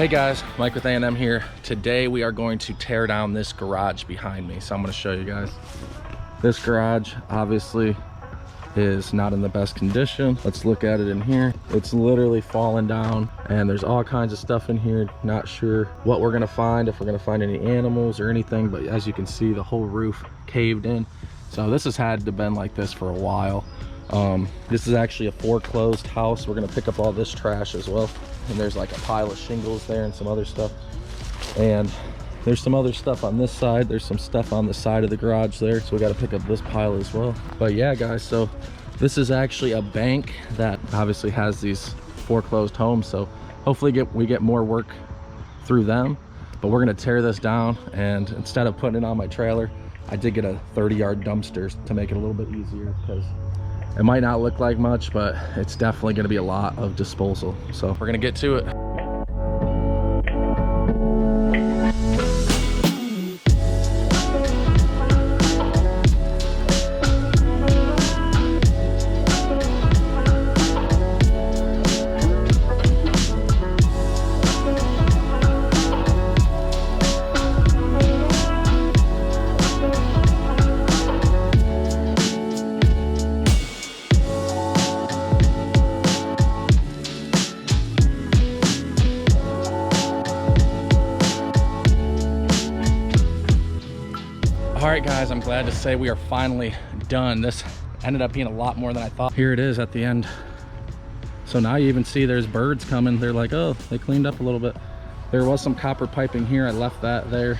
Hey guys, Mike with A&M here. Today we are going to tear down this garage behind me. So I'm going to show you guys. This garage obviously is not in the best condition. Let's look at it in here. It's literally fallen down and there's all kinds of stuff in here. Not sure what we're going to find, if we're going to find any animals or anything, but as you can see, the whole roof caved in. So this has had to been like this for a while. This is actually a foreclosed house. We're going to pick up all this trash as well. And there's like a pile of shingles there and some other stuff. And there's some other stuff on this side. There's some stuff on the side of the garage there. So we got to pick up this pile as well. But yeah, guys, so this is actually a bank that obviously has these foreclosed homes. So hopefully we get more work through them. But we're going to tear this down. And instead of putting it on my trailer, I did get a 30-yard dumpster to make it a little bit easier, because it might not look like much, but it's definitely going to be a lot of disposal. So we're going to get to it. All right guys, I'm glad to say we are finally done. This ended up being a lot more than I thought. Here it is at the end. So now you even see there's birds coming. They're like, oh, they cleaned up a little bit. There was some copper piping here. I left that there.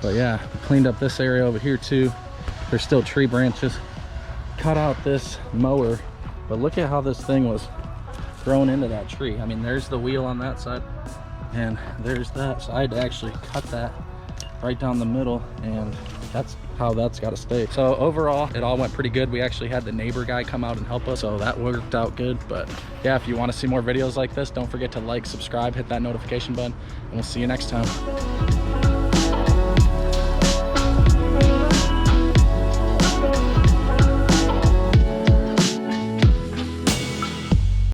But yeah, cleaned up this area over here too. There's still tree branches. Cut out this mower, but look at how this thing was thrown into that tree. I mean, there's the wheel on that side and there's that. So I had to actually cut that right down the middle, and that's how that's got to stay. So overall, it all went pretty good. We actually had the neighbor guy come out and help us, so that worked out good. But yeah, if you want to see more videos like this, don't forget to like, subscribe, hit that notification button, and we'll see you next time.